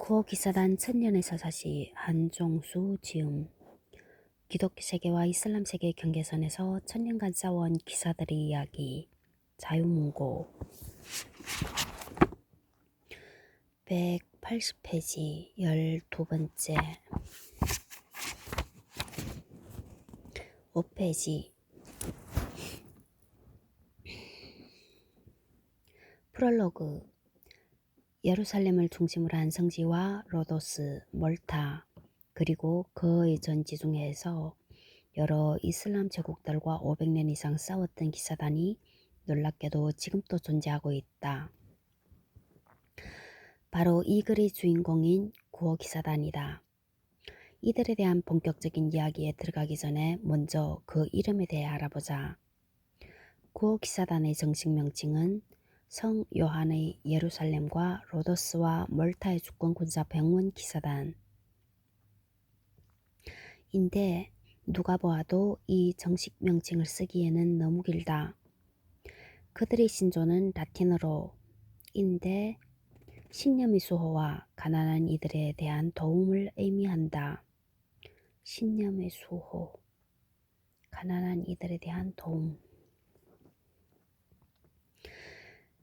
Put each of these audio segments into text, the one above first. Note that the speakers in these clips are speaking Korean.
구호 기사단 천년의 사시 한종수 지음. 기독교 세계와 이슬람 세계의 경계선에서 천년간 싸워온 기사들의 이야기. 자유문고 180페이지 12번째 5페이지 프롤로그. 예루살렘을 중심으로 한 성지와 로도스, 몰타, 그리고 그의 전지 중에서 여러 이슬람 제국들과 500년 이상 싸웠던 기사단이 놀랍게도 지금도 존재하고 있다. 바로 이 글의 주인공인 구호 기사단이다. 이들에 대한 본격적인 이야기에 들어가기 전에 먼저 그 이름에 대해 알아보자. 구호 기사단의 정식 명칭은 성 요한의 예루살렘과 로도스와 몰타의 주권 군사 병원 기사단 인데 누가 보아도 이 정식 명칭을 쓰기에는 너무 길다. 그들의 신조는 라틴어로 인데 신념의 수호와 가난한 이들에 대한 도움을 의미한다. 신념의 수호, 가난한 이들에 대한 도움.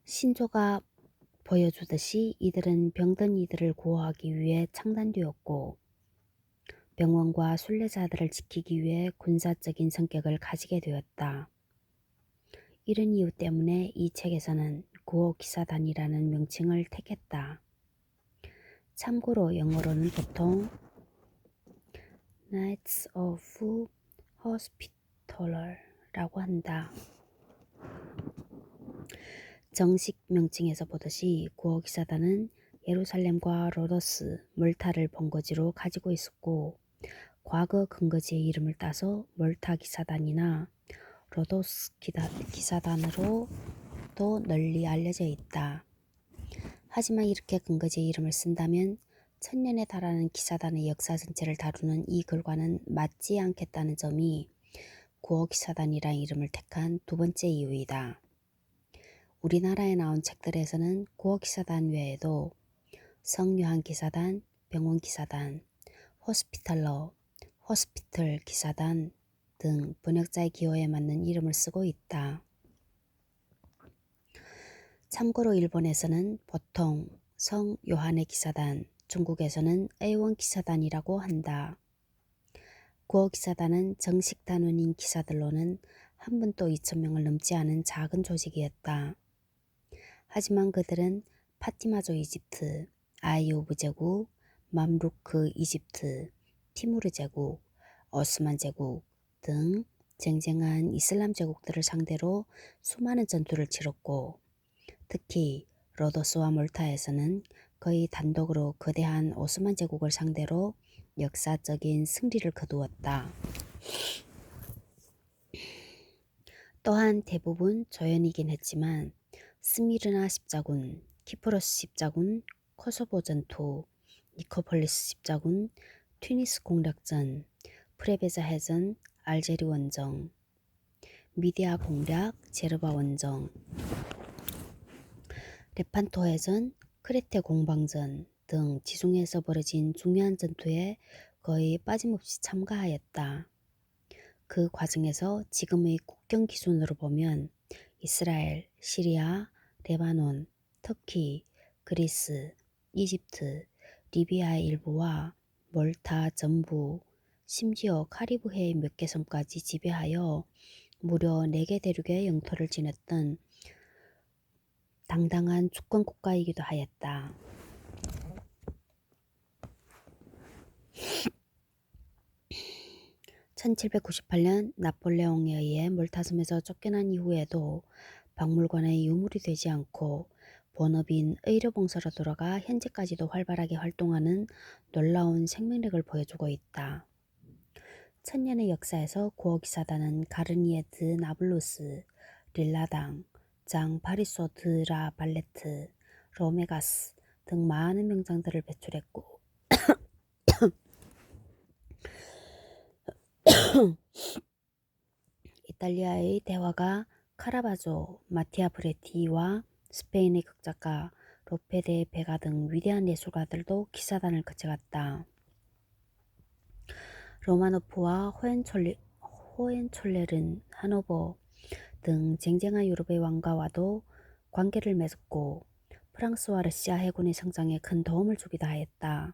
신조가 보여주듯이 이들은 병든 이들을 구호하기 위해 창단되었고 병원과 순례자들을 지키기 위해 군사적인 성격을 가지게 되었다. 이런 이유 때문에 이 책에서는 구호 기사단이라는 명칭을 택했다. 참고로 영어로는 보통 Knights of Hospitaller 라고 한다. 정식 명칭에서 보듯이 구호 기사단은 예루살렘과 로도스, 몰타를 본거지로 가지고 있었고 과거 근거지의 이름을 따서 몰타 기사단이나 로도스 기사단으로 도 널리 알려져 있다. 하지만 이렇게 근거지의 이름을 쓴다면 천년에 달하는 기사단의 역사 전체를 다루는 이 글과는 맞지 않겠다는 점이 구호 기사단이라는 이름을 택한 두 번째 이유이다. 우리나라에 나온 책들에서는 구호 기사단 외에도 성요한 기사단, 병원 기사단, 호스피탈러, 호스피털 기사단 등 번역자의 기호에 맞는 이름을 쓰고 있다. 참고로 일본에서는 보통 성 요한의 기사단, 중국에서는 A1 기사단이라고 한다. 구호 기사단은 정식 단원인 기사들로는 한 분도 2,000명을 넘지 않은 작은 조직이었다. 하지만 그들은 파티마족 이집트, 아이오브 제국, 맘루크 이집트, 티무르 제국, 오스만 제국 등 쟁쟁한 이슬람 제국들을 상대로 수많은 전투를 치렀고 특히 로도스와 몰타에서는 거의 단독으로 거대한 오스만 제국을 상대로 역사적인 승리를 거두었다. 또한 대부분 조연이긴 했지만 스미르나 십자군, 키프로스 십자군, 코소보 전투, 니코폴리스 십자군, 튀니스 공략전, 프레베자 해전, 알제리 원정, 미디아 공략, 제르바 원정, 레판토 해전, 크레테 공방전 등 지중해에서 벌어진 중요한 전투에 거의 빠짐없이 참가하였다. 그 과정에서 지금의 국경 기준으로 보면 이스라엘, 시리아, 레바논, 터키, 그리스, 이집트, 리비아의 일부와 몰타 전부, 심지어 카리브해의 몇 개 섬까지 지배하여 무려 4개 대륙의 영토를 지녔던 당당한 주권 국가이기도 하였다. (1798년) 나폴레옹에 의해 몰타섬에서 쫓겨난 이후에도 박물관의 유물이 되지 않고 본업인 의료봉사로 돌아가 현재까지도 활발하게 활동하는 놀라운 생명력을 보여주고 있다. 천년의 역사에서 구호 기사단은 가르니에드 나블루스, 릴라당, 장 파리소 드라 발레트, 로메가스 등 많은 명장들을 배출했고 이탈리아의 대화가 카라바조, 마티아 브레티와 스페인의 극작가 로페 데 베가 등 위대한 예술가들도 기사단을 거쳐갔다. 로마노프와 호헨촐렌은 하노버 등 쟁쟁한 유럽의 왕가와도 관계를 맺었고 프랑스와 러시아 해군의 성장에 큰 도움을 주기도 하였다.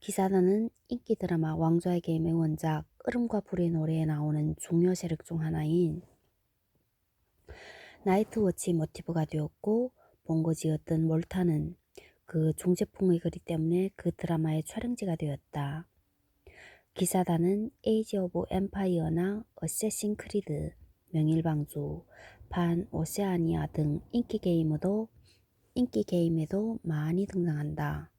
기사단은 인기 드라마 왕좌의 게임의 원작 얼음과 불의 노래에 나오는 중요 세력 중 하나인 나이트워치 모티브가 되었고 본거지였던 몰타는 그 중제풍의 거리 때문에 그 드라마의 촬영지가 되었다. 기사단은 에이지 오브 엠파이어나 어쌔신 크리드, 명일방주, 판 오세아니아 등 인기 게임에도 많이 등장한다.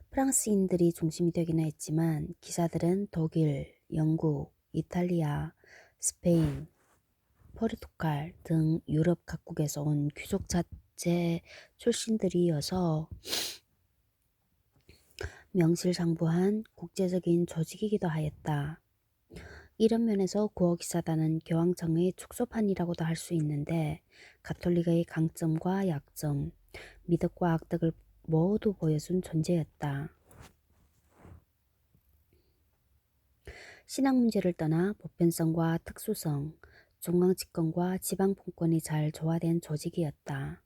프랑스인들이 중심이 되기는 했지만 기사들은 독일, 영국, 이탈리아, 스페인, 포르투갈 등 유럽 각국에서 온 귀족 자제 출신들이어서 명실상부한 국제적인 조직이기도 하였다. 이런 면에서 구어기사단은 교황청의 축소판이라고도 할 수 있는데 가톨릭의 강점과 약점, 미덕과 악덕을 모두 보여준 존재였다. 신앙 문제를 떠나 보편성과 특수성, 중앙집권과 지방분권이 잘 조화된 조직이었다.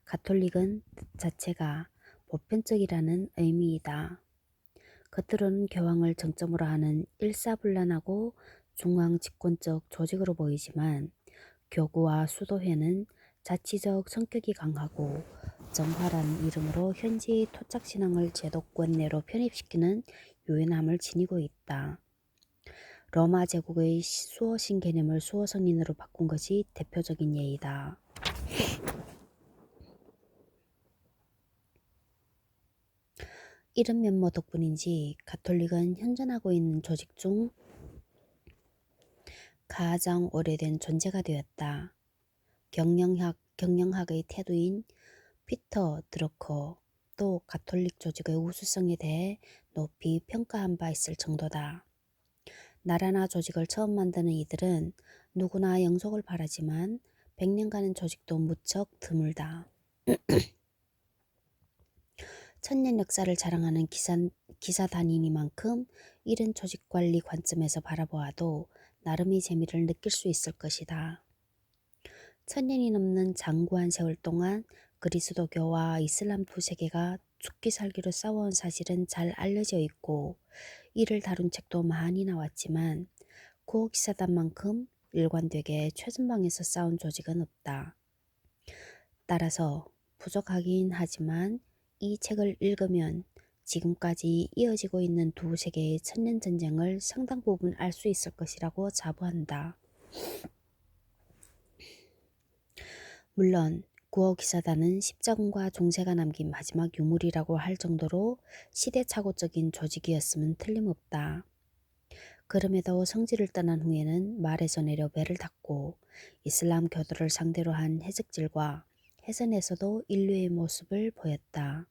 가톨릭은 뜻 자체가 보편적이라는 의미이다. 겉으로는 교황을 정점으로 하는 일사불란하고 중앙집권적 조직으로 보이지만 교구와 수도회는 자치적 성격이 강하고 정화라는 이름으로 현지의 토착신앙을 제도권 내로 편입시키는 유연함을 지니고 있다. 로마 제국의 수호신 개념을 수호성인으로 바꾼 것이 대표적인 예이다. 이런 면모 덕분인지 가톨릭은 현존하고 있는 조직 중 가장 오래된 존재가 되었다. 경영학의 태두인 피터 드러커도 가톨릭 조직의 우수성에 대해 높이 평가한 바 있을 정도다. 나라나 조직을 처음 만드는 이들은 누구나 영속을 바라지만 100년 가는 조직도 무척 드물다. 천년 역사를 자랑하는 기사단이니만큼 이른 조직관리 관점에서 바라보아도 나름의 재미를 느낄 수 있을 것이다. 1000년이 넘는 장구한 세월 동안 그리스도교와 이슬람 두 세계가 죽기 살기로 싸워온 사실은 잘 알려져 있고 이를 다룬 책도 많이 나왔지만 구어기사단만큼 일관되게 최전방에서 싸운 조직은 없다. 따라서 부족하긴 하지만 이 책을 읽으면 지금까지 이어지고 있는 두 세계의 천년전쟁을 상당 부분 알 수 있을 것이라고 자부한다. 물론 구어기사단은 십자군과 종세가 남긴 마지막 유물이라고 할 정도로 시대착오적인 조직이었으면 틀림없다. 그럼에도 성지를 떠난 후에는 말에서 내려 배를 탔고 이슬람 교도를 상대로 한 해적질과 해선에서도 인류의 모습을 보였다.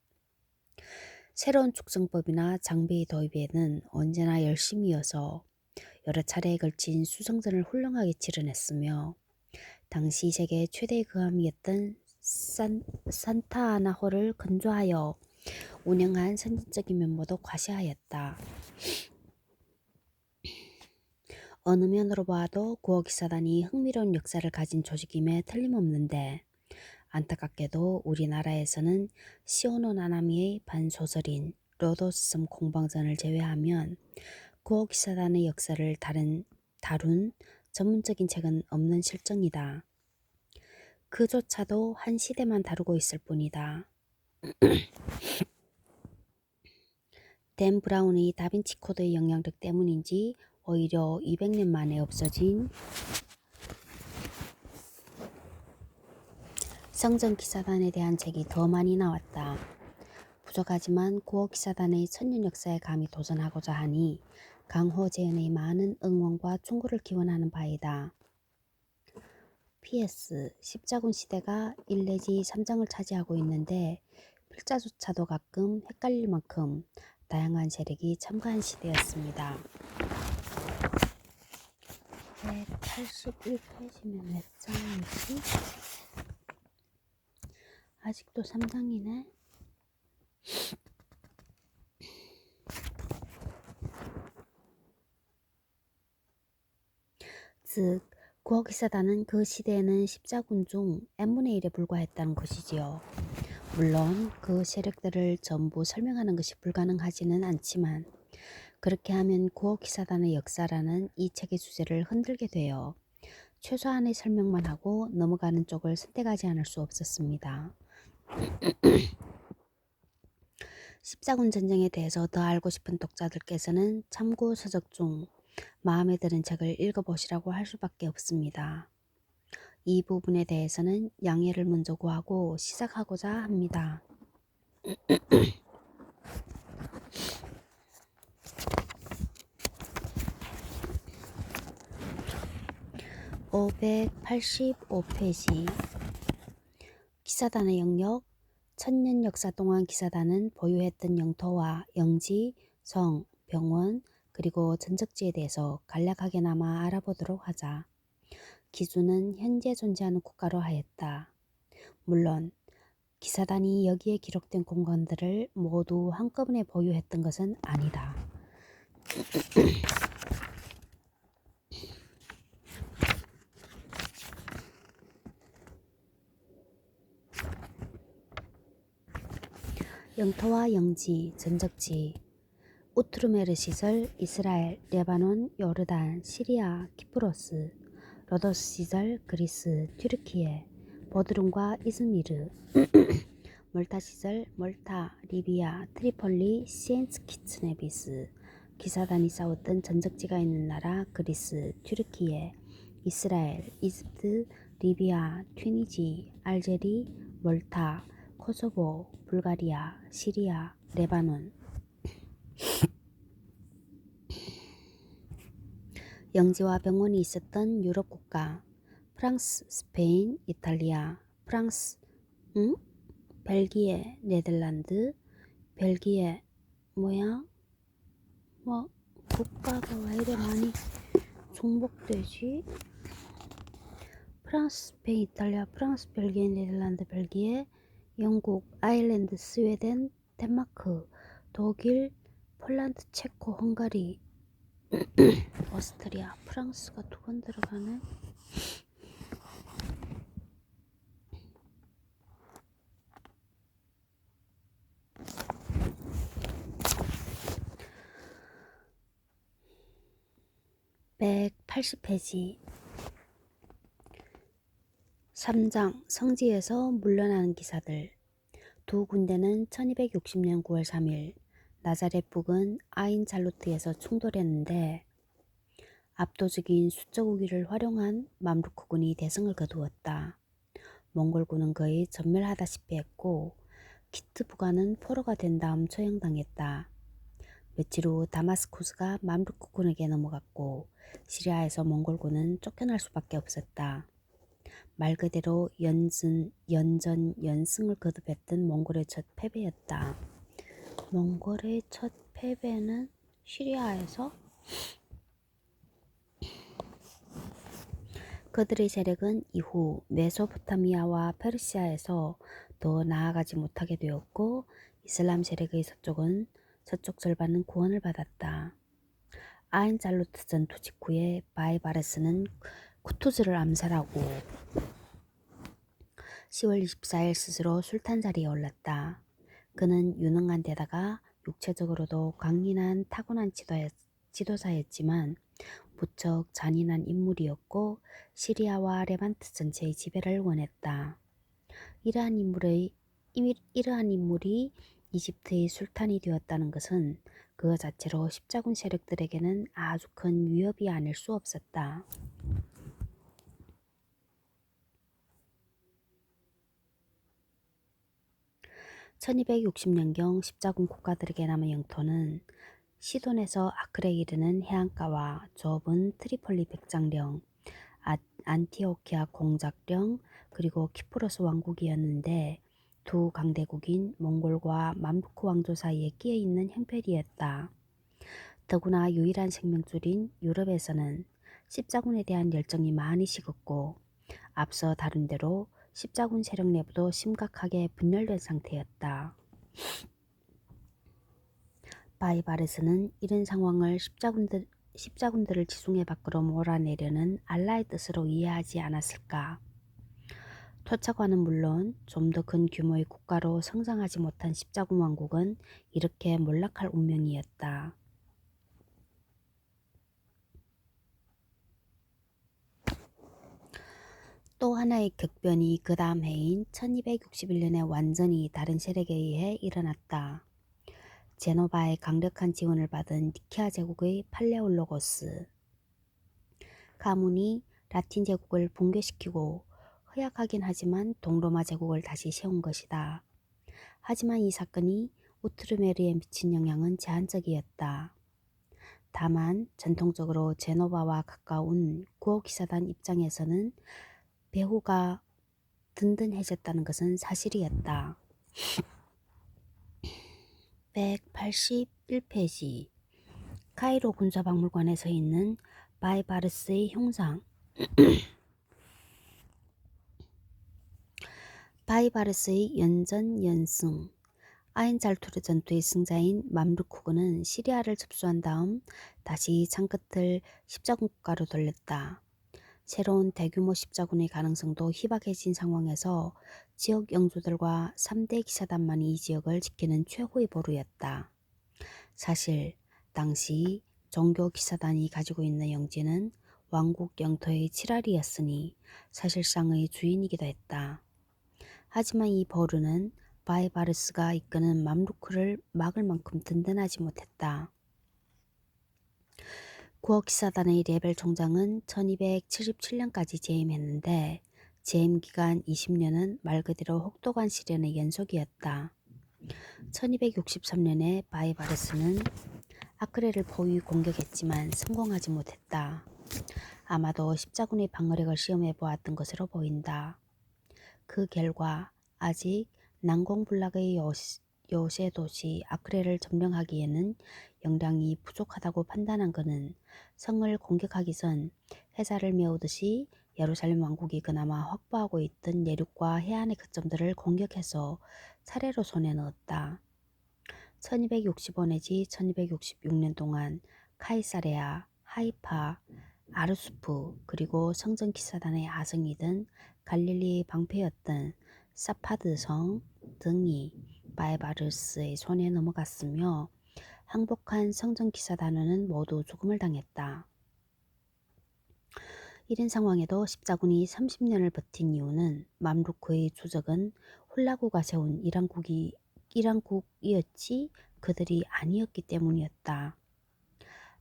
새로운 축성법이나 장비의 도입에는 언제나 열심이어서 여러 차례에 걸친 수성전을 훌륭하게 치러냈으며 당시 세계 최대의 거함이었던 산타아나호를 건조하여 운영한 선진적인 면모도 과시하였다. 어느 면으로 봐도 구어기사단이 흥미로운 역사를 가진 조직임에 틀림없는데 안타깝게도 우리나라에서는 시오노 나나미의 반소설인 로도스 섬 공방전을 제외하면 구어기사단의 역사를 다룬 전문적인 책은 없는 실정이다. 그조차도 한 시대만 다루고 있을 뿐이다. 댄 브라운의 다빈치 코드의 영향력 때문인지 오히려 200년 만에 없어진 성전기사단에 대한 책이 더 많이 나왔다. 부족하지만 구어기사단의 천년 역사에 감히 도전하고자 하니 강호재연의 많은 응원과 충고를 기원하는 바이다. PS 십자군 시대가 1 내지 3장을 차지하고 있는데 필자조차도 가끔 헷갈릴 만큼 다양한 세력이 참가한 시대였습니다. 181페이지면 몇 장이지? 아직도 3장이네. 즉, 구어기사단은 그 시대에는 십자군 중 n분의 1에 불과했다는 것이지요. 물론 그 세력들을 전부 설명하는 것이 불가능하지는 않지만 그렇게 하면 구어기사단의 역사라는 이 책의 주제를 흔들게 되어 최소한의 설명만 하고 넘어가는 쪽을 선택하지 않을 수 없었습니다. 십자군 전쟁에 대해서 더 알고 싶은 독자들께서는 참고 서적 중 마음에 드는 책을 읽어보시라고 할 수밖에 없습니다. 이 부분에 대해서는 양해를 먼저 구하고 시작하고자 합니다. 585페이지 기사단의 영역. 천년 역사 동안 기사단은 보유했던 영토와 영지, 성, 병원, 그리고 전적지에 대해서 간략하게나마 알아보도록 하자. 기준은 현재 존재하는 국가로 하였다. 물론 기사단이 여기에 기록된 공간들을 모두 한꺼번에 보유했던 것은 아니다. 영토와 영지, 전적지, 우트르메르 시절 이스라엘, 레바논, 요르단, 시리아, 키프로스, 로도스 시절 그리스, 튀르키예, 보드룸과 이즈미르, 멀타 시절 멀타, 리비아, 트리폴리, 시엔츠 키츠네비스, 기사단이 싸웠던 전적지가 있는 나라 그리스, 튀르키예, 이스라엘, 이집트, 리비아, 튀니지, 알제리, 멀타, 코소보, 불가리아, 시리아, 레바논. 영지와 병원이 있었던 유럽 국가 프랑스, 스페인, 이탈리아, 프랑스, 벨기에, 네덜란드, 벨기에, 뭐야? 뭐 국가가 왜 이래 많이 중복되지? 프랑스, 스페인, 이탈리아, 프랑스, 벨기에, 네덜란드, 벨기에, 영국, 아일랜드, 스웨덴, 덴마크, 독일, 폴란드, 체코, 헝가리, 오스트리아, 프랑스가 2번 들어가네. (180페이지) 3장 성지에서 물러나는 기사들. 두 군대는 1260년 9월 3일 나자렛 북은 아인 잘루트에서 충돌했는데 압도적인 수적 우위를 활용한 맘루크군이 대승을 거두었다. 몽골군은 거의 전멸하다시피 했고 키트 부가는 포로가 된 다음 처형당했다. 며칠 후 다마스쿠스가 맘루크군에게 넘어갔고 시리아에서 몽골군은 쫓겨날 수밖에 없었다. 말 그대로 연승을 거듭했던 몽골의 첫 패배였다. 몽골의 첫 패배는 시리아에서? 그들의 세력은 이후 메소포타미아와 페르시아에서 더 나아가지 못하게 되었고 이슬람 세력의 서쪽 절반은 구원을 받았다. 아인잘루트 전투 직후에 바이바르스는 쿠투즈를 암살하고 10월 24일 스스로 술탄 자리에 올랐다. 그는 유능한 데다가 육체적으로도 강인한 타고난 지도사였지만 무척 잔인한 인물이었고 시리아와 레반트 전체의 지배를 원했다. 이러한 인물이 이집트의 술탄이 되었다는 것은 그 자체로 십자군 세력들에게는 아주 큰 위협이 아닐 수 없었다. (1260년경) 십자군 국가들에게 남은 영토는 시돈에서 아크레에 이르는 해안가와 좁은 트리폴리 백장령, 안티오키아 공작령, 그리고 키프로스 왕국이었는데 두 강대국인 몽골과 맘루크 왕조 사이에 끼어있는 형편이었다. 더구나 유일한 생명줄인 유럽에서는 십자군에 대한 열정이 많이 식었고 앞서 다룬 대로 십자군 세력 내부도 심각하게 분열된 상태였다. 바이바르스는 이런 상황을 십자군들을 지중해 밖으로 몰아내려는 알라의 뜻으로 이해하지 않았을까? 토착화는 물론 좀 더 큰 규모의 국가로 성장하지 못한 십자군 왕국은 이렇게 몰락할 운명이었다. 또 하나의 격변이 그 다음 해인 1261년에 완전히 다른 세력에 의해 일어났다. 제노바의 강력한 지원을 받은 니케아 제국의 팔레올로고스 가문이 라틴 제국을 붕괴시키고 허약하긴 하지만 동로마 제국을 다시 세운 것이다. 하지만 이 사건이 우트르메르에 미친 영향은 제한적이었다. 다만 전통적으로 제노바와 가까운 구어기사단 입장에서는 배후가 든든해졌다는 것은 사실이었다. 181페이지 카이로 군사박물관에 서 있는 바이바르스의 형상 바이바르스의 연전연승 아인잘투르 전투의 승자인 맘루크군은 시리아를 접수한 다음 다시 창끝을 십자군 국가로 돌렸다. 새로운 대규모 십자군의 가능성도 희박해진 상황에서 지역 영주들과 3대 기사단만이 이 지역을 지키는 최후의 보루였다. 사실 당시 종교 기사단이 가지고 있는 영지는 왕국 영토의 7할이었으니 사실상의 주인이기도 했다. 하지만 이 보루는 바이바르스가 이끄는 맘루크를 막을 만큼 든든하지 못했다. 구어기사단의 레벨 총장은 1277년까지 재임했는데 재임 기간 20년은 말 그대로 혹독한 시련의 연속이었다. 1263년에 바이바르스는 아크레를 포위 공격했지만 성공하지 못했다. 아마도 십자군의 방어력을 시험해 보았던 것으로 보인다. 그 결과 아직 난공불락의 요새 도시 아크레를 점령하기에는 역량이 부족하다고 판단한 그는 성을 공격하기 전 해자를 메우듯이 예루살렘 왕국이 그나마 확보하고 있던 내륙과 해안의 거점들을 공격해서 차례로 손에 넣었다. 1265 내지 1266년 동안 카이사레아, 하이파, 아르수프 그리고 성전기사단의 아성이든 갈릴리의 방패였던 사파드 성 등이 바이바르스의 손에 넘어갔으며 항복한 성전기사단은 모두 죽음을 당했다. 이런 상황에도 십자군이 30년을 버틴 이유는 맘루크의 주적은 홀라구가 세운 이란국이었지 그들이 아니었기 때문이었다.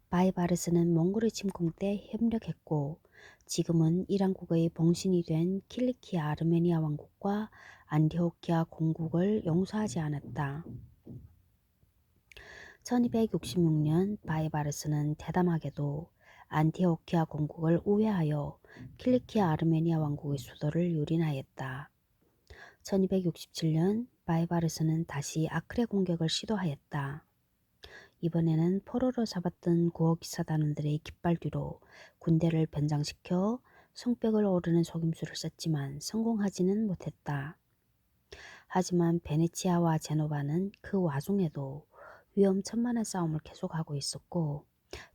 바이바르스는 몽골의 침공 때 협력했고 지금은 이란국의 봉신이 된 킬리키아 아르메니아 왕국과 안티오키아 공국을 용서하지 않았다. 1266년 바이바르스는 대담하게도 안티오키아 공국을 우회하여 킬리키아 아르메니아 왕국의 수도를 유린하였다. 1267년 바이바르스는 다시 아크레 공격을 시도하였다. 이번에는 포로로 잡았던 구어기사단원들의 깃발 뒤로 군대를 변장시켜 성벽을 오르는 속임수를 썼지만 성공하지는 못했다. 하지만 베네치아와 제노바는 그 와중에도 위험천만한 싸움을 계속하고 있었고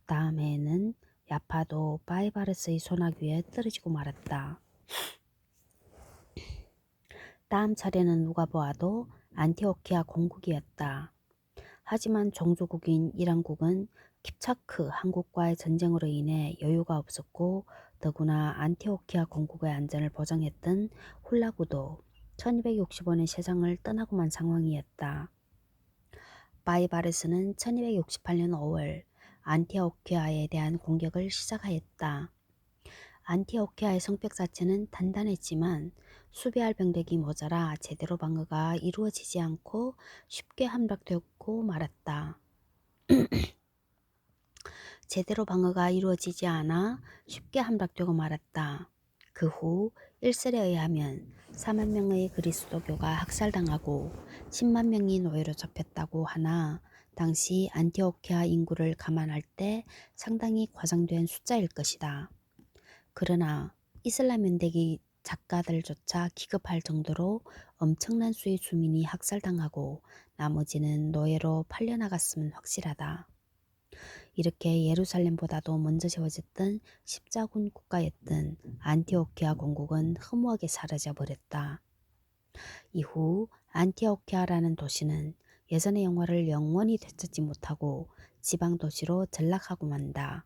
다음 해에는 야파도 바이바르스의 손아귀 위에 떨어지고 말았다. 다음 차례는 누가 보아도 안티오키아 공국이었다. 하지만 종주국인 이란국은 킵차크 한국과의 전쟁으로 인해 여유가 없었고 더구나 안티오키아 공국의 안전을 보장했던 훌라구도 1265년 세상을 떠나고만 상황이었다. 바이바르스는 1268년 5월 안티오키아에 대한 공격을 시작하였다. 안티오키아의 성벽 자체는 단단했지만 수비할 병력이 모자라 제대로 방어가 이루어지지 않고 쉽게 함락되고 말았다. 제대로 방어가 이루어지지 않아 쉽게 함락되고 말았다. 그 후 일설에 의하면 4만 명의 그리스도교가 학살당하고 10만 명이 노예로 잡혔다고 하나 당시 안티오키아 인구를 감안할 때 상당히 과장된 숫자일 것이다. 그러나 이슬람 연대기 작가들조차 기급할 정도로 엄청난 수의 주민이 학살당하고 나머지는 노예로 팔려나갔으면 확실하다. 이렇게 예루살렘보다도 먼저 세워졌던 십자군 국가였던 안티오키아 공국은 허무하게 사라져 버렸다. 이후 안티오키아라는 도시는 예전의 영화를 영원히 되찾지 못하고 지방 도시로 전락하고 만다.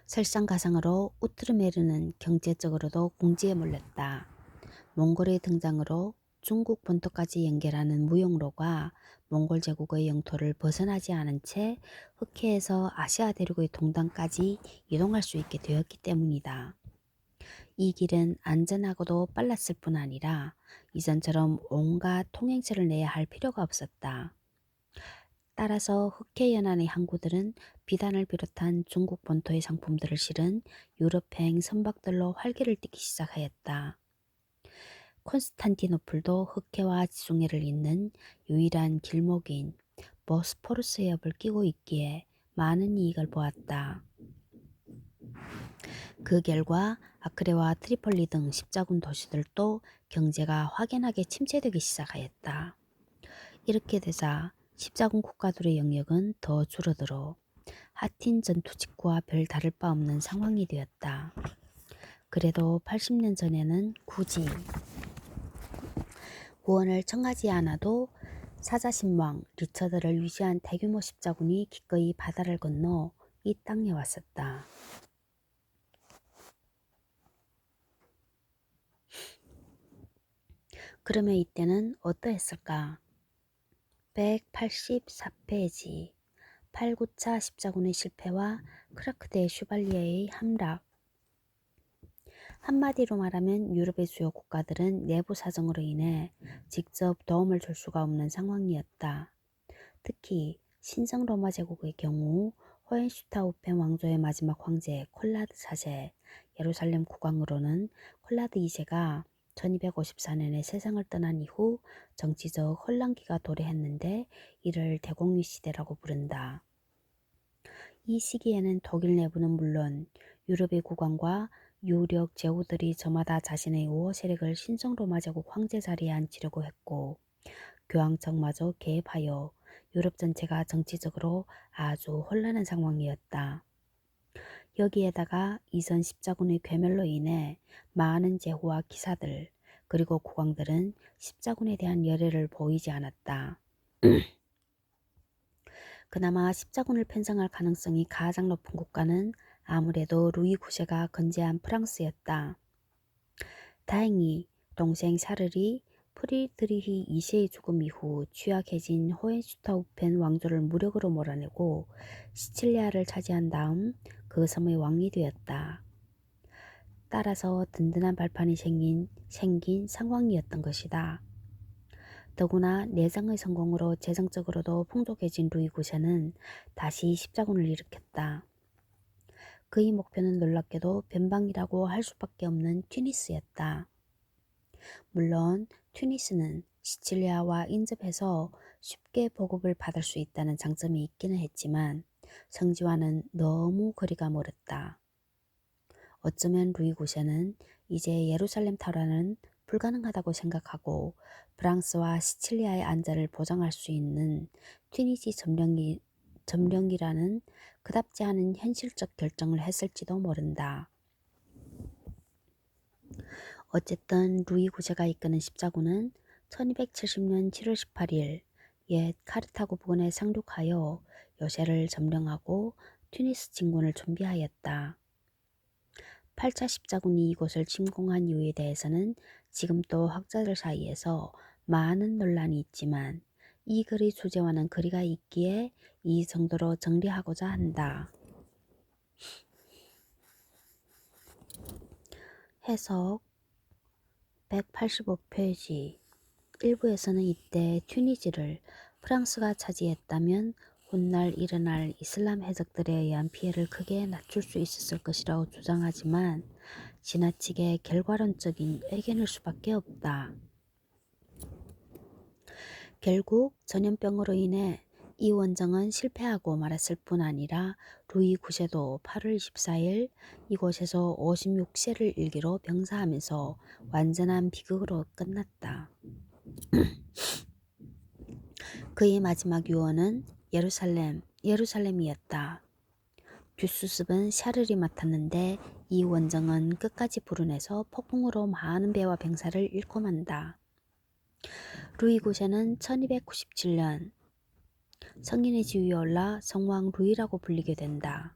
설상가상으로 우트르메르는 경제적으로도 궁지에 몰렸다. 몽골의 등장으로 중국 본토까지 연결하는 무역로가 몽골 제국의 영토를 벗어나지 않은 채 흑해에서 아시아 대륙의 동단까지 이동할 수 있게 되었기 때문이다. 이 길은 안전하고도 빨랐을 뿐 아니라 이전처럼 온갖 통행세를 내야 할 필요가 없었다. 따라서 흑해 연안의 항구들은 비단을 비롯한 중국 본토의 상품들을 실은 유럽행 선박들로 활기를 띠기 시작하였다. 콘스탄티노플도 흑해와 지중해를 잇는 유일한 길목인 보스포루스 해협을 끼고 있기에 많은 이익을 보았다. 그 결과 아크레와 트리폴리 등 십자군 도시들도 경제가 확연하게 침체되기 시작하였다. 이렇게 되자 십자군 국가들의 영역은 더 줄어들어 하틴 전투 직후와 별 다를 바 없는 상황이 되었다. 그래도 80년 전에는 굳이 구원을 청하지 않아도 사자신왕 리처드를 위시한 대규모 십자군이 기꺼이 바다를 건너 이 땅에 왔었다. 그러면 이때는 어떠했을까? 184페이지 8구차 십자군의 실패와 크라크 대 슈발리에의 함락. 한마디로 말하면 유럽의 주요 국가들은 내부 사정으로 인해 직접 도움을 줄 수가 없는 상황이었다. 특히 신성 로마 제국의 경우 호헨슈타우펜 왕조의 마지막 황제 콜라드 4세, 예루살렘 국왕으로는 콜라드 2세가 1254년에 세상을 떠난 이후 정치적 혼란기가 도래했는데 이를 대공위 시대라고 부른다. 이 시기에는 독일 내부는 물론 유럽의 국왕과 유력 제후들이 저마다 자신의 우호 세력을 신성 로마 제국 황제 자리에 앉히려고 했고 교황청마저 개입하여 유럽 전체가 정치적으로 아주 혼란한 상황이었다. 여기에다가 이전 십자군의 괴멸로 인해 많은 제후와 기사들 그리고 국왕들은 십자군에 대한 열애를 보이지 않았다. 그나마 십자군을 편성할 가능성이 가장 높은 국가는 아무래도 루이 9세가 건재한 프랑스였다. 다행히 동생 샤를이 프리드리히 2세의 죽음 이후 취약해진 호헨슈타우펜 왕조를 무력으로 몰아내고 시칠리아를 차지한 다음 그 섬의 왕이 되었다. 따라서 든든한 발판이 생긴 상황이었던 것이다. 더구나 내장의 성공으로 재정적으로도 풍족해진 루이 9세는 다시 십자군을 일으켰다. 그의 목표는 놀랍게도 변방이라고 할 수밖에 없는 튜니스였다. 물론 튜니스는 시칠리아와 인접해서 쉽게 보급을 받을 수 있다는 장점이 있기는 했지만 성지와는 너무 거리가 멀었다. 어쩌면 루이 9세는 이제 예루살렘 탈환은 불가능하다고 생각하고 프랑스와 시칠리아의 안전을 보장할 수 있는 튀니지 점령이라는 그답지 않은 현실적 결정을 했을지도 모른다. 어쨌든 루이 9세가 이끄는 십자군은 1270년 7월 18일 옛 카르타고 부근에 상륙하여 요새를 점령하고 튜니스 진군을 준비하였다. 8차 십자군이 이곳을 침공한 이유에 대해서는 지금도 학자들 사이에서 많은 논란이 있지만 이 글의 주제와는 거리가 있기에 이 정도로 정리하고자 한다. 해석 185페이지 1부에서는 이때 튜니지를 프랑스가 차지했다면 훗날 일어날 이슬람 해적들에 의한 피해를 크게 낮출 수 있었을 것이라고 주장하지만 지나치게 결과론적인 의견일 수밖에 없다. 결국 전염병으로 인해 이 원정은 실패하고 말았을 뿐 아니라 루이 9세도 8월 24일 이곳에서 56세를 일기로 병사하면서 완전한 비극으로 끝났다. 그의 마지막 유언은 예루살렘이었다. 뷰수습은 샤를이 맡았는데 이 원정은 끝까지 불운해서 폭풍으로 많은 배와 병사를 잃고 만다. 루이 9세는 1297년 성인의 지위에 올라 성왕 루이라고 불리게 된다.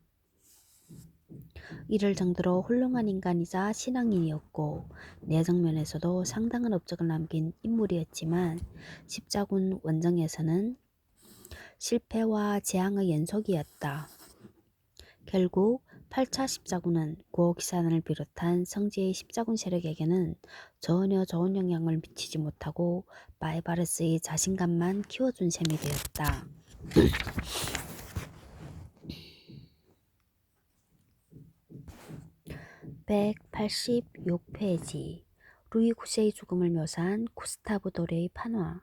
이럴 정도로 훌륭한 인간이자 신앙인이었고 내정 면에서도 상당한 업적을 남긴 인물이었지만 십자군 원정에서는 실패와 재앙의 연속이었다. 결국 8차 십자군은 구호기사단을 비롯한 성지의 십자군 세력에게는 전혀 좋은 영향을 미치지 못하고 바이바르스의 자신감만 키워준 셈이 되었다. 186페이지 루이 9세의 죽음을 묘사한 구스타브 도레의 판화.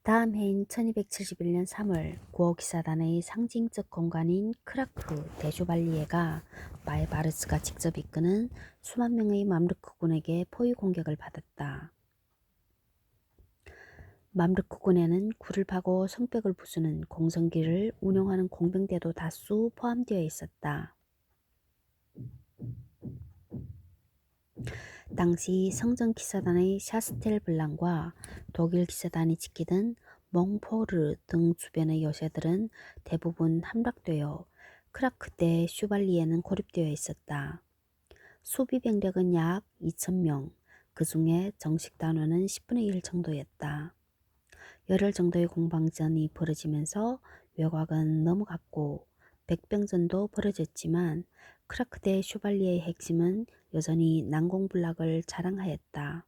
다음 해인 1271년 3월 구호기사단의 상징적 공간인 크라크 대슈발리에가 바이바르스가 직접 이끄는 수만 명의 맘르크군에게 포위 공격을 받았다. 맘르크군에는 굴을 파고 성벽을 부수는 공성기를 운용하는 공병대도 다수 포함되어 있었다. 당시 성전 기사단의 샤스텔 블랑과 독일 기사단이 지키던 몽포르 등 주변의 요새들은 대부분 함락되어 크라크대 슈발리에는 고립되어 있었다. 수비 병력은 약 2,000명, 그 중에 정식 단원은 10분의 1 정도였다. 열흘 정도의 공방전이 벌어지면서 외곽은 넘어갔고 백병전도 벌어졌지만 크라크대 슈발리의 핵심은 여전히 난공불락을 자랑하였다.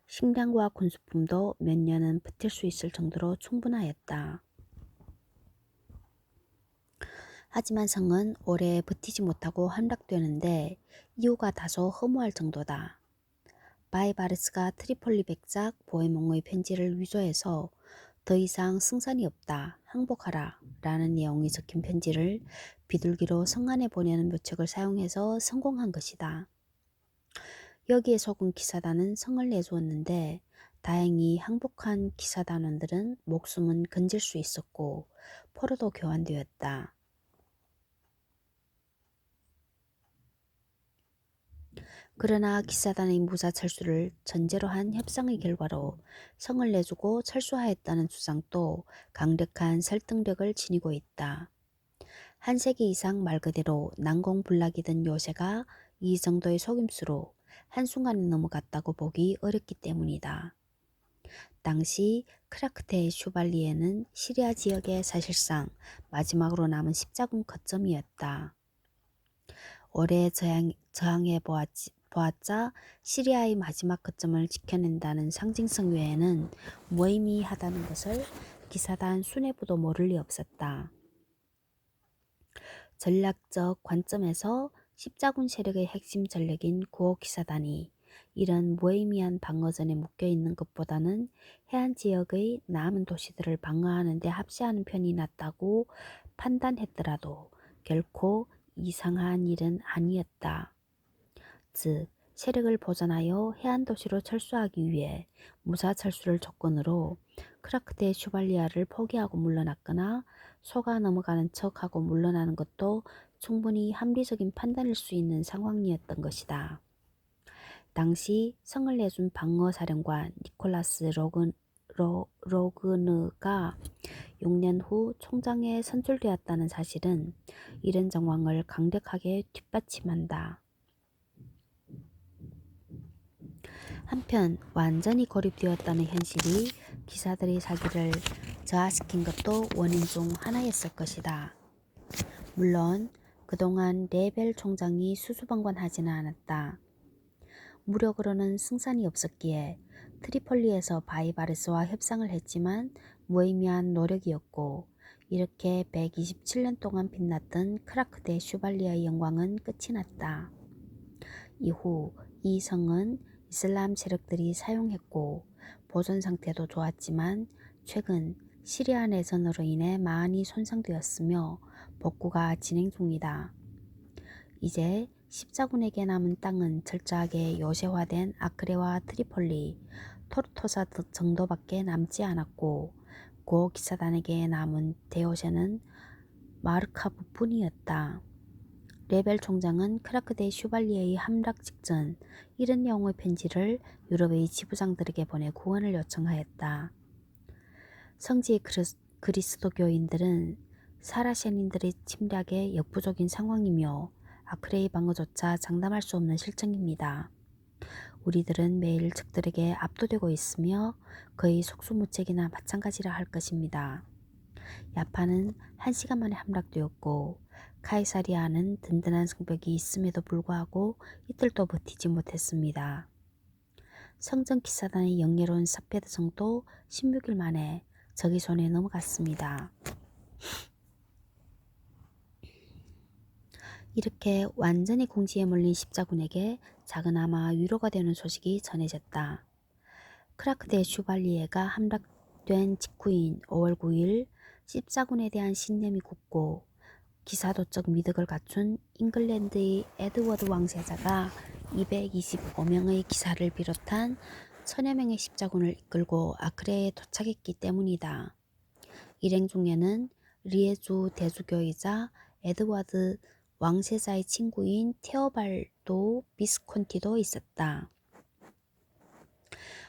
식량과 군수품도 몇 년은 버틸 수 있을 정도로 충분하였다. 하지만 성은 오래 버티지 못하고 함락되는데 이유가 다소 허무할 정도다. 바이바르스가 트리폴리 백작 보헤몽의 편지를 위조해서 더 이상 승산이 없다, 항복하라 라는 내용이 적힌 편지를 비둘기로 성 안에 보내는 묘책을 사용해서 성공한 것이다. 여기에 속은 기사단은 성을 내주었는데 다행히 항복한 기사단원들은 목숨은 건질 수 있었고 포로도 교환되었다. 그러나 기사단의 무사 철수를 전제로 한 협상의 결과로 성을 내주고 철수하였다는 주장도 강력한 설득력을 지니고 있다. 한 세기 이상 말 그대로 난공불락이던 요새가 이 정도의 속임수로 한순간에 넘어갔다고 보기 어렵기 때문이다. 당시 크라크테 슈발리에는 시리아 지역의 사실상 마지막으로 남은 십자군 거점이었다. 오래 저항해 보았자 시리아의 마지막 거점을 지켜낸다는 상징성 외에는 무의미하다는 것을 기사단 수뇌부도 모를 리 없었다. 전략적 관점에서 십자군 세력의 핵심 전력인 구호기사단이 이런 무의미한 방어전에 묶여있는 것보다는 해안 지역의 남은 도시들을 방어하는 데 합세하는 편이 낫다고 판단했더라도 결코 이상한 일은 아니었다. 즉, 세력을 보존하여 해안 도시로 철수하기 위해 무사 철수를 조건으로 크라크대 슈발리아를 포기하고 물러났거나 속아 넘어가는 척하고 물러나는 것도 충분히 합리적인 판단일 수 있는 상황이었던 것이다. 당시 성을 내준 방어사령관 니콜라스 로그느가 6년 후 총장에 선출되었다는 사실은 이런 정황을 강력하게 뒷받침한다. 한편 완전히 고립되었다는 현실이 기사들의 사기를 저하시킨 것도 원인 중 하나였을 것이다. 물론 그동안 레벨 총장이 수수방관하지는 않았다. 무력으로는 승산이 없었기에 트리폴리에서 바이바르스와 협상을 했지만 무의미한 노력이었고 이렇게 127년 동안 빛났던 크라크대 슈발리아의 영광은 끝이 났다. 이후 이 성은 이슬람 세력들이 사용했고 보존 상태도 좋았지만 최근 시리아 내전으로 인해 많이 손상되었으며 복구가 진행 중이다. 이제 십자군에게 남은 땅은 철저하게 요새화된 아크레와 트리폴리, 토르토사 정도밖에 남지 않았고 고기사단에게 남은 대요새는 마르카브뿐이었다. 레벨 총장은 크라크 대 슈발리에의 함락 직전 이런 내용의 편지를 유럽의 지부장들에게 보내 구원을 요청하였다. 성지의 그리스도교인들은 사라센인들의 침략에 역부족인 상황이며 아크레의 방어조차 장담할 수 없는 실정입니다. 우리들은 매일 적들에게 압도되고 있으며 거의 속수무책이나 마찬가지라 할 것입니다. 야파는 1시간 만에 함락되었고 카이사리아는 든든한 성벽이 있음에도 불구하고 이틀도 버티지 못했습니다. 성전 기사단의 영예로운 사페드 성도 16일 만에 적의 손에 넘어갔습니다. 이렇게 완전히 궁지에 몰린 십자군에게 작은아마 위로가 되는 소식이 전해졌다. 크라크 대 슈발리에가 함락된 직후인 5월 9일 십자군에 대한 신념이 굳고 기사도적 미덕을 갖춘 잉글랜드의 에드워드 왕세자가 225명의 기사를 비롯한 1000여 명의 십자군을 이끌고 아크레에 도착했기 때문이다. 일행 중에는 리에주 대주교이자 에드워드 왕세자의 친구인 테오발도 비스콘티도 있었다.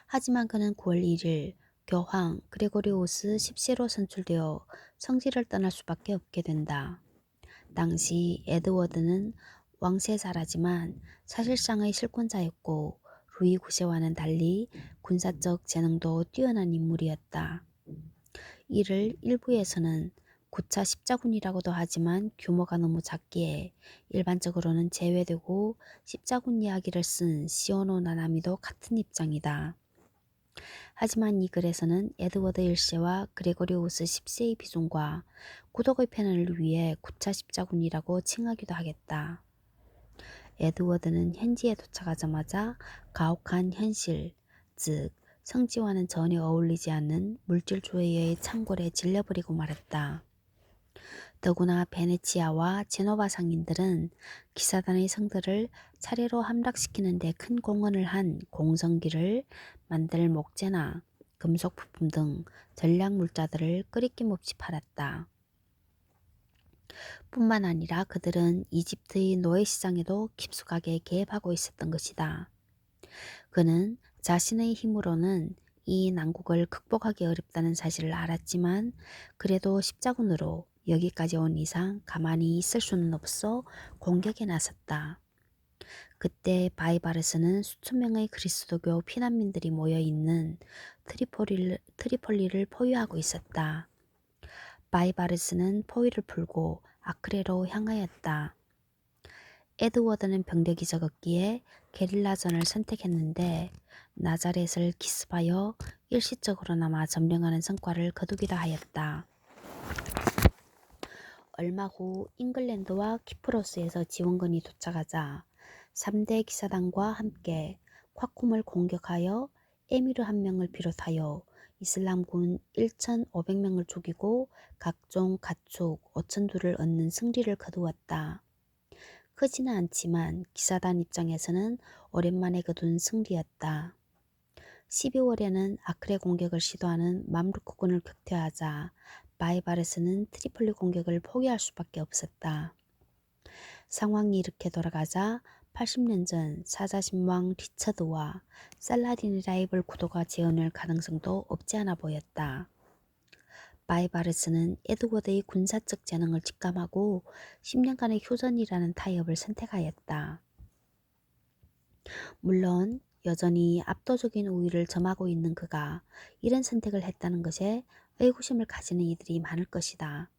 하지만 그는 9월 1일 교황 그레고리우스 10세로 선출되어 성지를 떠날 수밖에 없게 된다. 당시 에드워드는 왕세자라지만 사실상의 실권자였고 루이 9세와는 달리 군사적 재능도 뛰어난 인물이었다. 이를 일부에서는 9차 십자군이라고도 하지만 규모가 너무 작기에 일반적으로는 제외되고 십자군 이야기를 쓴 시오노 나나미도 같은 입장이다. 하지만 이 글에서는 에드워드 1세와 그레고리우스 10세의 비중과 구독의 편을 위해 9차 십자군이라고 칭하기도 하겠다. 에드워드는 현지에 도착하자마자 가혹한 현실, 즉 성지와는 전혀 어울리지 않는 물질주의의 창궐에 질려버리고 말았다. 더구나 베네치아와 제노바 상인들은 기사단의 성들을 차례로 함락시키는 데 큰 공헌을 한 공성기를 만들 목재나 금속 부품 등 전략 물자들을 끄리낌 없이 팔았다. 뿐만 아니라 그들은 이집트의 노예시장에도 깊숙하게 개입하고 있었던 것이다. 그는 자신의 힘으로는 이 난국을 극복하기 어렵다는 사실을 알았지만 그래도 십자군으로 여기까지 온 이상 가만히 있을 수는 없어 공격에 나섰다. 그때 바이바르스는 수천 명의 그리스도교 피난민들이 모여있는 트리폴리를 포위하고 있었다. 바이바르스는 포위를 풀고 아크레로 향하였다. 에드워드는 병력이 적었기에 게릴라전을 선택했는데 나자렛을 기습하여 일시적으로나마 점령하는 성과를 거두기도 하였다. 얼마 후 잉글랜드와 키프로스에서 지원군이 도착하자 3대 기사단과 함께 夸쿰을 공격하여 에미르 1명을 비롯하여 이슬람군 1,500명을 죽이고 각종 가축 5,000두를 얻는 승리를 거두었다. 크지는 않지만 기사단 입장에서는 오랜만에 거둔 승리였다. 12월에는 아크레 공격을 시도하는 맘루크군을 격퇴하자 바이바르스는 트리폴리 공격을 포기할 수밖에 없었다. 상황이 이렇게 돌아가자 80년 전 사자신왕 리처드와 살라딘의 라이벌 구도가 재현할 가능성도 없지 않아 보였다. 바이바르스는 에드워드의 군사적 재능을 직감하고 10년간의 휴전이라는 타협을 선택하였다. 물론 여전히 압도적인 우위를 점하고 있는 그가 이런 선택을 했다는 것에 의구심을 가지는 이들이 많을 것이다.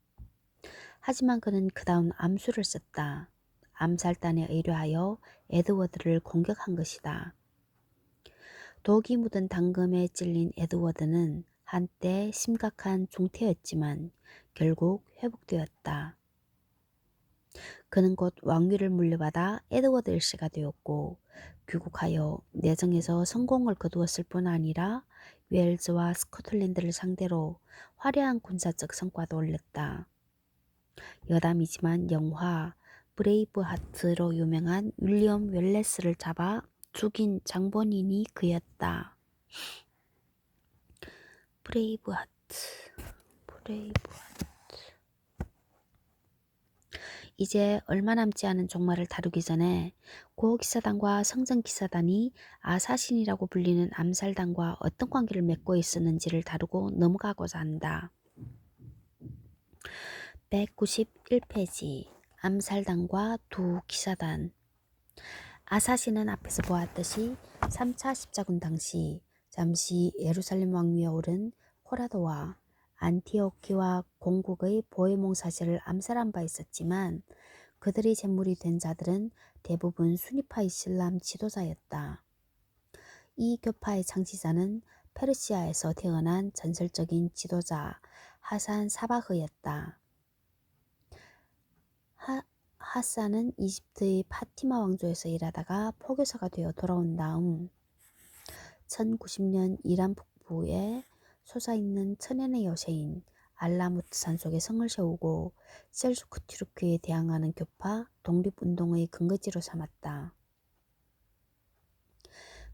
하지만 그는 그 다음 암수를 썼다. 암살단에 의뢰하여 에드워드를 공격한 것이다. 독이 묻은 당금에 찔린 에드워드는 한때 심각한 중태였지만 결국 회복되었다. 그는 곧 왕위를 물려받아 에드워드 1세가 되었고 귀국하여 내정에서 성공을 거두었을 뿐 아니라 웨일즈와 스코틀랜드를 상대로 화려한 군사적 성과도 올렸다. 여담이지만 영화 브레이브하트로 유명한 윌리엄 웰레스를 잡아 죽인 장본인이 그였다. 브레이브하트. 이제 얼마 남지 않은 종말을 다루기 전에 고어기사단과 성전기사단이 아사신이라고 불리는 암살단과 어떤 관계를 맺고 있었는지를 다루고 넘어가고자 한다. 191페이지 암살단과 두 기사단. 아사신은 앞에서 보았듯이 3차 십자군 당시 잠시 예루살렘 왕위에 오른 호라도와 안티오키와 공국의 보헤몽사제를 암살한 바 있었지만 그들이 제물이 된 자들은 대부분 수니파 이슬람 지도자였다. 이 교파의 창시자는 페르시아에서 태어난 전설적인 지도자 하산 사바흐였다. 하산은 이집트의 파티마 왕조에서 일하다가 포교사가 되어 돌아온 다음 1090년 이란 북부에 솟아있는 천연의 여세인 알라무트 산속에 성을 세우고 셀주크 튀르크에 대항하는 교파 독립운동의 근거지로 삼았다.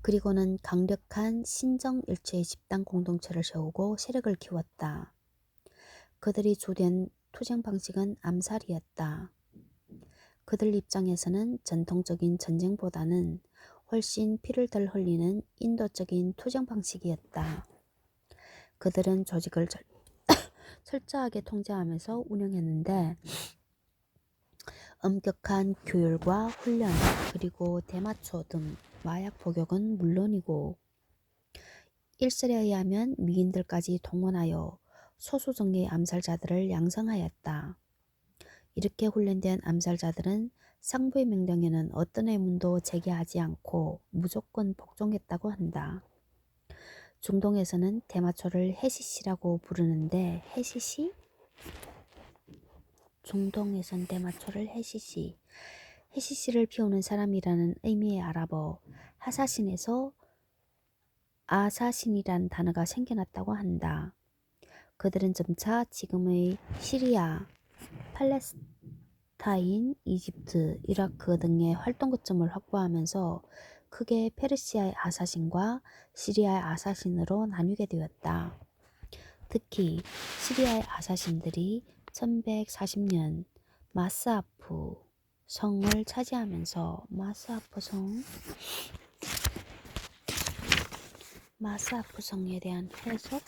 그리고는 강력한 신정일체의 집단 공동체를 세우고 세력을 키웠다. 그들이 주된 투쟁 방식은 암살이었다. 그들 입장에서는 전통적인 전쟁보다는 훨씬 피를 덜 흘리는 인도적인 투쟁 방식이었다. 그들은 조직을 철저하게 통제하면서 운영했는데 엄격한 교율과 훈련 그리고 대마초 등 마약 복역은 물론이고 일설에 의하면 미인들까지 동원하여 소수정예의 암살자들을 양성하였다. 이렇게 훈련된 암살자들은 상부의 명령에는 어떤 의문도 제기하지 않고 무조건 복종했다고 한다. 중동에서는 대마초를 해시시라고 부르는데 해시시? 중동에선 대마초를 해시시를 피우는 사람이라는 의미의 아랍어 하사신에서 아사신이란 단어가 생겨났다고 한다. 그들은 점차 지금의 시리아, 팔레스타인, 이집트, 이라크 등의 활동 거점을 확보하면서 크게 페르시아의 아사신과 시리아의 아사신으로 나뉘게 되었다. 특히 시리아의 아사신들이 1140년 마스아프 성을 차지하면서 마스아프 성에 대한 해석.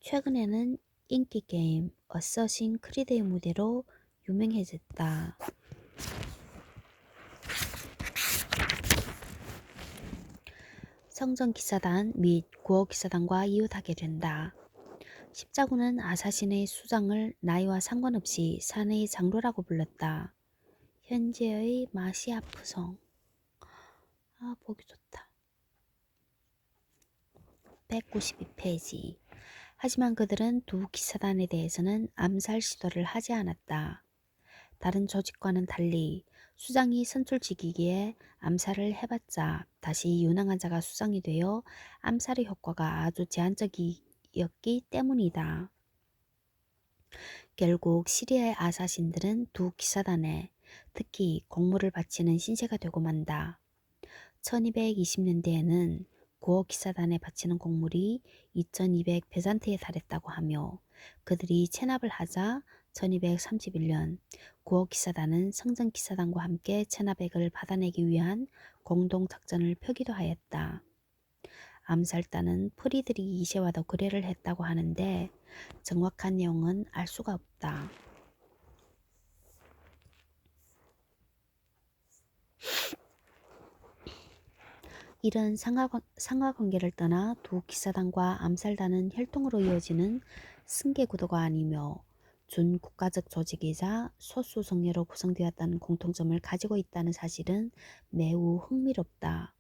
최근에는 인기 게임 어서신 크리드의 무대로 유명해졌다. 성전기사단 및 구어기사단과 이웃하게 된다. 십자군은 아사신의 수장을 나이와 상관없이 사내의 장로라고 불렀다. 현재의 마시아프 성. 보기 좋다. 192페이지. 하지만 그들은 두 기사단에 대해서는 암살 시도를 하지 않았다. 다른 조직과는 달리 수장이 선출직이기에 암살을 해봤자 다시 유능한 자가 수장이 되어 암살의 효과가 아주 제한적이었기 때문이다. 결국 시리아의 아사신들은 두 기사단에 특히 공물을 바치는 신세가 되고 만다. 1220년대에는 구어 기사단에 바치는 곡물이 2200 베잔트에 달했다고 하며 그들이 체납을 하자 1231년 구어 기사단은 성전 기사단과 함께 체납액을 받아내기 위한 공동작전을 펴기도 하였다. 암살단은 프리드리 2세와도 거래를 했다고 하는데 정확한 내용은 알 수가 없다. 이런 상하관계를 떠나 두 기사단과 암살단은 혈통으로 이어지는 승계구도가 아니며 준국가적 조직이자 소수 성례로 구성되었다는 공통점을 가지고 있다는 사실은 매우 흥미롭다.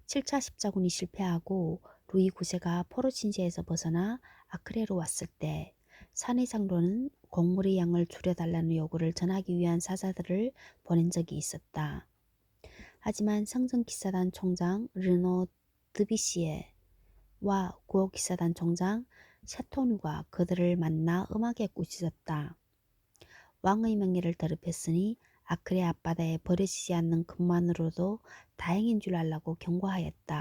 7차 십자군이 실패하고 루이 9세가 포로 진지에서 벗어나 아크레로 왔을 때 사내 장로는 곡물의 양을 줄여달라는 요구를 전하기 위한 사자들을 보낸 적이 있었다. 하지만 성전기사단 총장 르노 드비시에와 구호기사단 총장 샤토누가 그들을 만나 음악에 꾸짖었다. 왕의 명예를 더럽혔으니 아크레 앞바다에 버려지지 않는 것만으로도 다행인 줄 알라고 경고하였다.